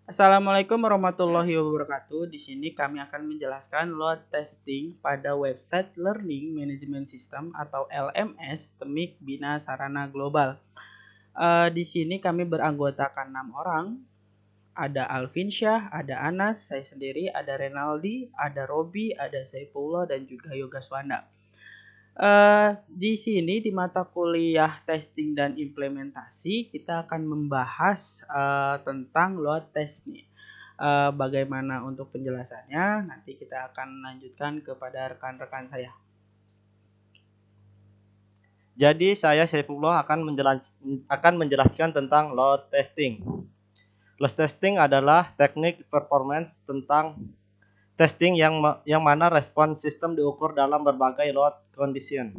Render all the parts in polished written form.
Assalamualaikum warahmatullahi wabarakatuh. Di sini kami akan menjelaskan load testing pada website Learning Management System atau LMS Temik Bina Sarana Global. Di sini kami beranggotakan 6 orang. Ada Alvin Syah, ada Anas, saya sendiri, ada Renaldi, ada Robi, ada Saifullah, dan juga Yoga Swanda. Di sini di mata kuliah testing dan implementasi kita akan membahas tentang load test nih. Bagaimana untuk penjelasannya? Nanti kita akan lanjutkan kepada rekan-rekan saya. Jadi saya Saifullah akan menjelaskan tentang load testing. Load testing adalah teknik performance tentang testing yang mana respon sistem diukur dalam berbagai load condition.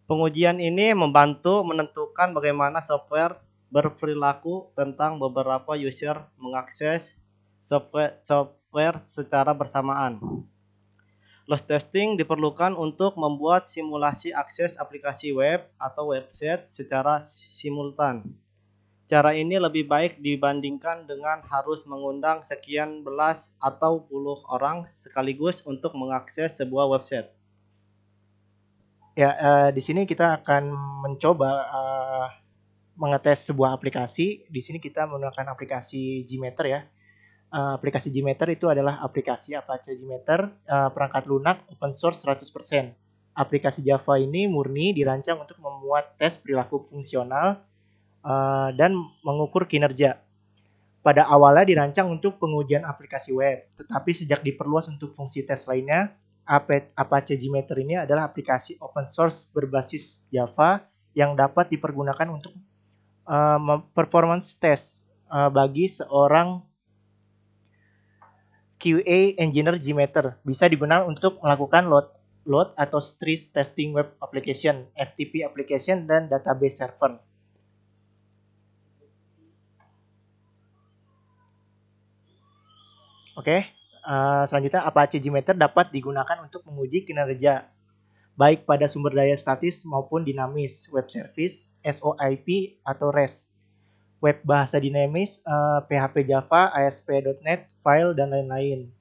Pengujian ini membantu menentukan bagaimana software berperilaku tentang beberapa user mengakses software secara bersamaan. Load testing diperlukan untuk membuat simulasi akses aplikasi web atau website secara simultan. Cara ini lebih baik dibandingkan dengan harus mengundang sekian belas atau puluh orang sekaligus untuk mengakses sebuah website. Ya, di sini kita akan mencoba mengetes sebuah aplikasi. Di sini kita menggunakan aplikasi Gmeter ya. Aplikasi Gmeter itu adalah aplikasi Apache Gmeter, perangkat lunak open source 100%. Aplikasi Java ini murni dirancang untuk memuat tes perilaku fungsional dan mengukur kinerja. Pada awalnya dirancang untuk pengujian aplikasi web, tetapi sejak diperluas untuk fungsi tes lainnya, Apache Gmeter ini adalah aplikasi open source berbasis Java yang dapat dipergunakan untuk performance test bagi seorang QA engineer Gmeter. Bisa digunakan untuk melakukan load atau stress testing web application, FTP application, dan database server. Oke, selanjutnya Apache Gmeter dapat digunakan untuk menguji kinerja baik pada sumber daya statis maupun dinamis, web service, SOIP atau REST, web bahasa dinamis, PHP Java, ASP.NET, file, dan lain-lain.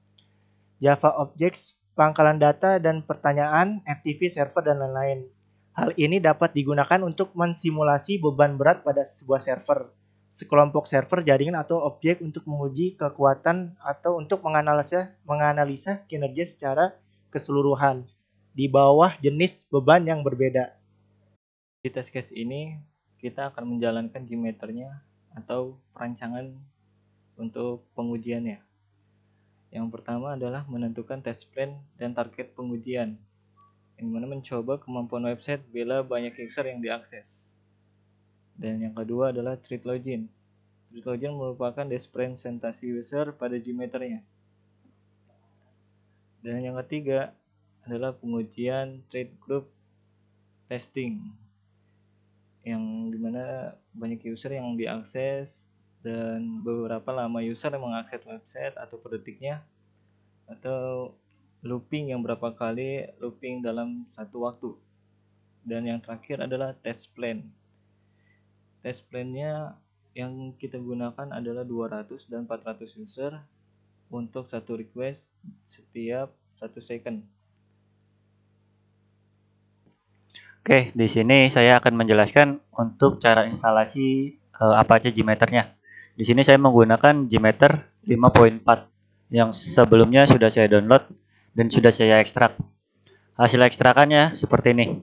Java Objects, pangkalan data dan pertanyaan, FTP server, dan lain-lain. Hal ini dapat digunakan untuk mensimulasi beban berat pada sebuah server, sekelompok server jaringan atau objek untuk menguji kekuatan atau untuk menganalisa kinerja secara keseluruhan di bawah jenis beban yang berbeda. Di test case ini kita akan menjalankan Gmeternya atau perancangan untuk pengujiannya. Yang pertama adalah menentukan test plan dan target pengujian, yang mana mencoba kemampuan website bila banyak user yang diakses. Dan yang kedua adalah thread login. Thread login merupakan presentasi user pada Gmeternya. Dan yang ketiga adalah pengujian thread group testing, yang dimana banyak user yang diakses dan beberapa lama user yang mengakses website atau per detiknya, atau looping yang berapa kali looping dalam satu waktu. Dan yang terakhir adalah test plan. Test plan-nya yang kita gunakan adalah 200 dan 400 user untuk satu request setiap 1 second. Oke, di sini saya akan menjelaskan untuk cara instalasi Apache Gmeter-nya. Di sini saya menggunakan Gmeter 5.4 yang sebelumnya sudah saya download dan sudah saya ekstrak. Hasil ekstrakannya seperti ini.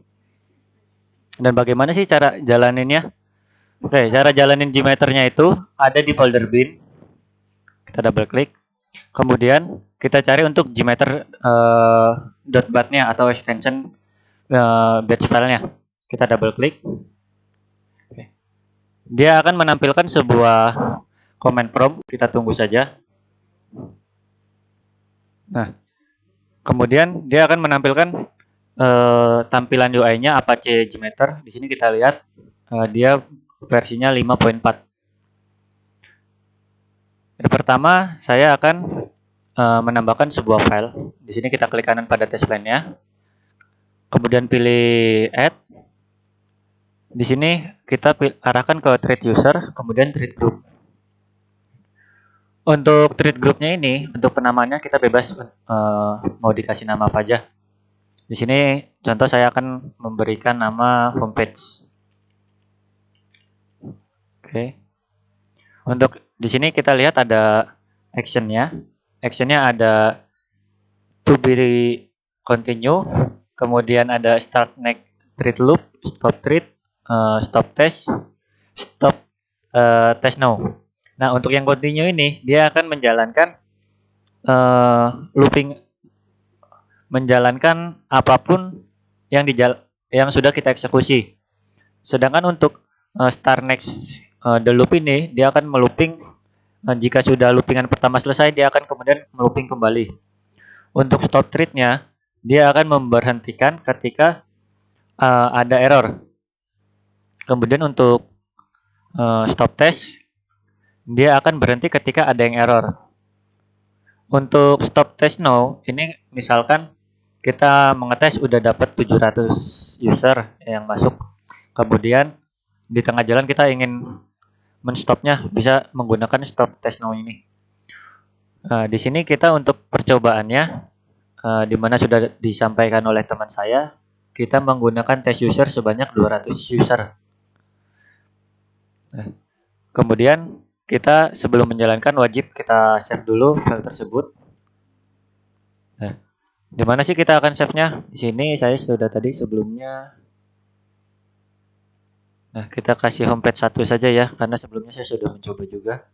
Dan bagaimana sih cara jalaninnya? Oke, cara jalanin Gmeter-nya itu ada di folder bin. Kita double klik. Kemudian kita cari untuk Gmeter .bat-nya atau extension batch filenya. Kita double klik. Dia akan menampilkan sebuah command prompt. Kita tunggu saja. Nah, kemudian dia akan menampilkan tampilan UI-nya Apache Gmeter. Di sini kita lihat dia versinya 5.4. Yang pertama, saya akan menambahkan sebuah file. Di sini kita klik kanan pada test plan-nya. Kemudian pilih add. Di sini kita arahkan ke thread user, kemudian thread group. Untuk thread groupnya ini, untuk penamaannya kita bebas mau dikasih nama apa aja. Di sini contoh saya akan memberikan nama homepage. Oke. Untuk di sini kita lihat ada actionnya. Actionnya ada to be continue, kemudian ada start next thread loop, stop thread, stop test, stop test now. Nah, untuk yang continue ini dia akan menjalankan looping, menjalankan apapun yang yang sudah kita eksekusi. Sedangkan untuk start next the loop ini dia akan melooping jika sudah loopingan pertama selesai dia akan kemudian melooping kembali. Untuk stop thread-nya dia akan memberhentikan ketika ada error. Kemudian untuk stop test dia akan berhenti ketika ada yang error. Untuk stop test now ini misalkan kita mengetes udah dapat 700 user yang masuk. Kemudian di tengah jalan kita ingin menstopnya, bisa menggunakan stop test now ini. Di sini kita untuk percobaannya di mana sudah disampaikan oleh teman saya, kita menggunakan test user sebanyak 200 user. Kemudian kita sebelum menjalankan wajib kita save dulu file tersebut. Di mana sih kita akan save-nya? Di sini saya sudah tadi sebelumnya. Nah, kita kasih homepage 1 saja ya, karena sebelumnya saya sudah mencoba juga.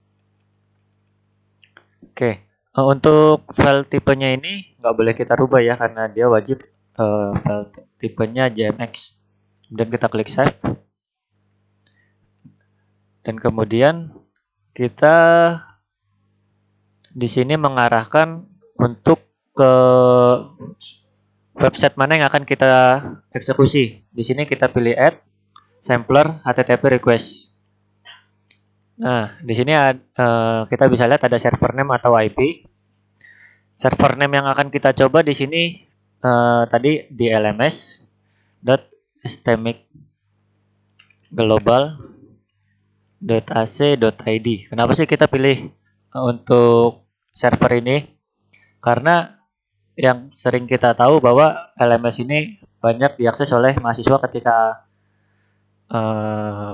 Oke, untuk file tipenya ini nggak boleh kita rubah ya, karena dia wajib file tipenya JMX. Kemudian kita klik save. Dan kemudian kita di sini mengarahkan untuk ke website mana yang akan kita eksekusi. Di sini kita pilih add sampler HTTP request. Nah, di sini kita bisa lihat ada server name atau IP. Server name yang akan kita coba di sini tadi di lms.systemic global.ac.id. Kenapa sih kita pilih untuk server ini? Karena yang sering kita tahu bahwa LMS ini banyak diakses oleh mahasiswa ketika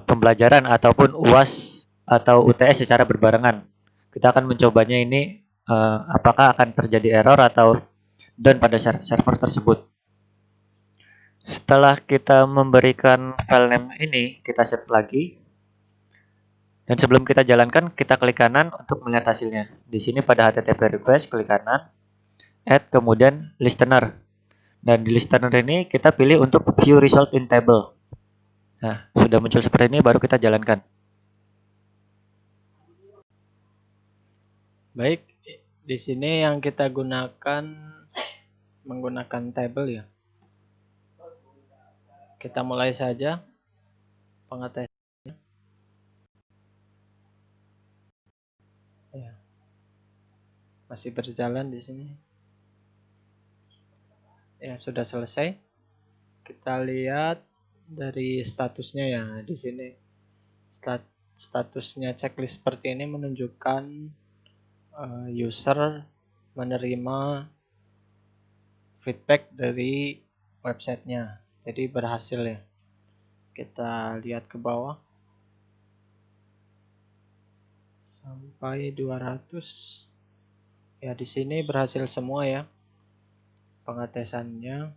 pembelajaran ataupun UAS atau UTS secara berbarengan. Kita akan mencobanya ini apakah akan terjadi error atau down pada server tersebut. Setelah kita memberikan file name ini, kita save lagi. Dan sebelum kita jalankan, kita klik kanan untuk melihat hasilnya. Di sini pada HTTP request, klik kanan, add, kemudian listener. Dan di listener ini kita pilih untuk view result in table. Nah, sudah muncul seperti ini, baru kita jalankan. Baik, di sini yang kita gunakan menggunakan table ya. Kita mulai saja pengetesan. Ya. Masih berjalan di sini. Ya, sudah selesai. Kita lihat dari statusnya ya di sini. Statusnya checklist seperti ini menunjukkan user menerima feedback dari websitenya. Jadi berhasil ya. Kita lihat ke bawah. Sampai 200. Ya, di sini berhasil semua ya. Pengetesannya.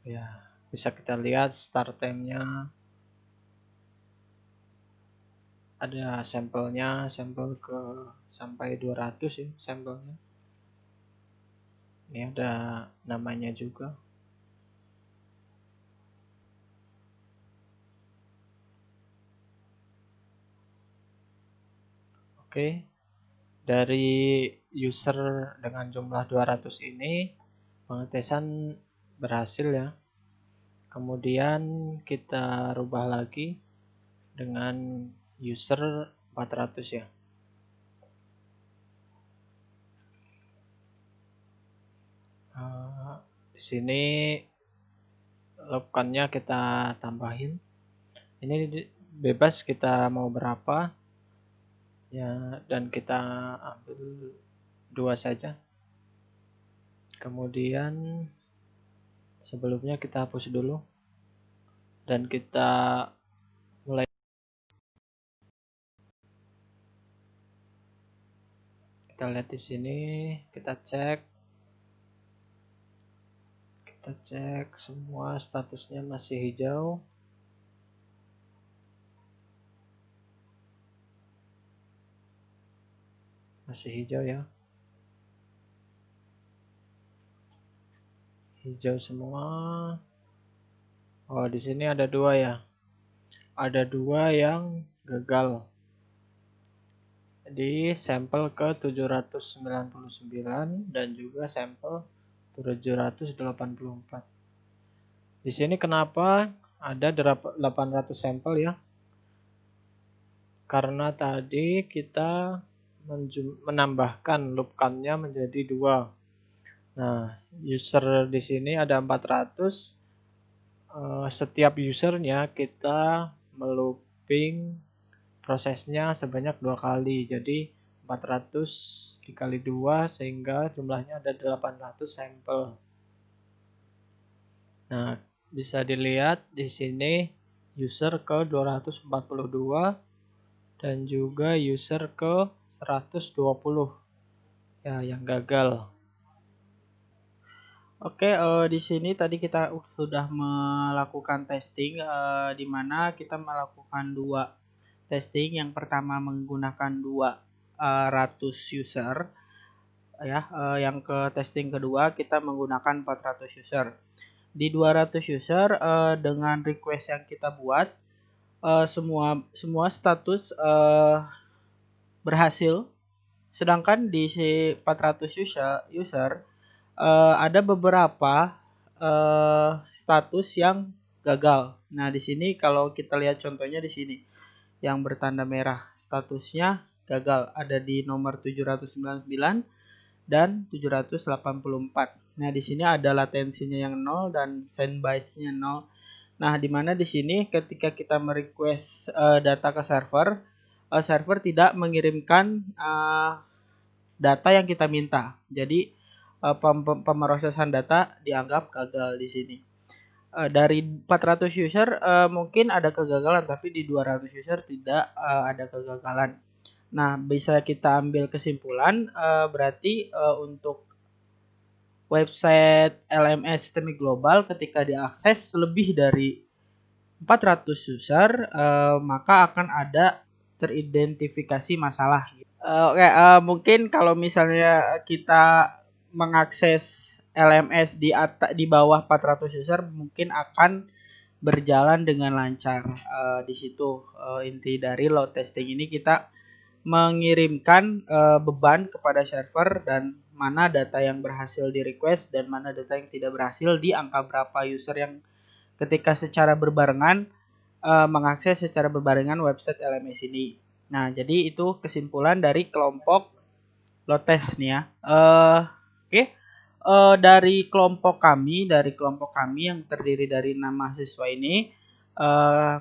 Ya, bisa kita lihat start time-nya. Ada sampelnya, sampel ke sampai 200 ya sampelnya. Ini ada namanya juga. Oke. Dari user dengan jumlah 200 ini pengetesan berhasil ya. Kemudian kita rubah lagi dengan user 400 ya. Di sini loopkan-nya kita tambahin. Ini bebas kita mau berapa. ya, dan kita ambil 2 saja. Kemudian sebelumnya kita hapus dulu dan kita mulai. Kita lihat di sini, kita cek semua statusnya masih hijau. Masih hijau ya. Hijau semua. Oh, di sini ada 2 ya. Ada 2 yang gagal. Jadi sampel ke 799 dan juga sampel 784. Di sini kenapa ada 800 sampel ya? Karena tadi kita menambahkan loop count-nya menjadi 2. Nah, user di sini ada 400. Setiap usernya kita melooping prosesnya sebanyak 2 kali. Jadi 400 dikali 2 sehingga jumlahnya ada 800 sampel. Nah, bisa dilihat di sini user ke 242 dan juga user ke 120 ya yang gagal. Oke, di sini tadi kita sudah melakukan testing, di mana kita melakukan 2 testing. Yang pertama menggunakan 200 user ya, yang ke testing kedua kita menggunakan 400 user. Di 200 user dengan request yang kita buat semua status berhasil, sedangkan di si 400 user ada beberapa status yang gagal. Nah, di sini kalau kita lihat contohnya di sini yang bertanda merah, statusnya gagal, ada di nomor 799 dan 784. Nah, di sini ada latensinya yang 0 dan sandbox-nya 0. Nah, di mana di sini ketika kita merequest data ke server, server tidak mengirimkan data yang kita minta. Jadi pemrosesan data dianggap gagal di sini. Dari 400 user mungkin ada kegagalan, tapi di 200 user tidak ada kegagalan. Nah, bisa kita ambil kesimpulan berarti untuk website LMS Sistemik Global ketika diakses lebih dari 400 user maka akan ada teridentifikasi masalah. Oke, mungkin kalau misalnya kita mengakses LMS di bawah 400 user mungkin akan berjalan dengan lancar. Di situ inti dari load testing ini kita mengirimkan beban kepada server dan mana data yang berhasil di request dan mana data yang tidak berhasil, di angka berapa user yang ketika secara berbarengan mengakses secara berbarengan website LMS ini. Nah, jadi itu kesimpulan dari kelompok load test nih ya. Oke. Dari kelompok kami yang terdiri dari 6 mahasiswa ini,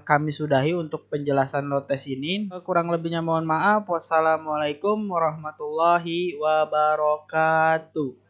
kami sudahi untuk penjelasan load test ini. Kurang lebihnya mohon maaf. Wassalamualaikum warahmatullahi wabarakatuh.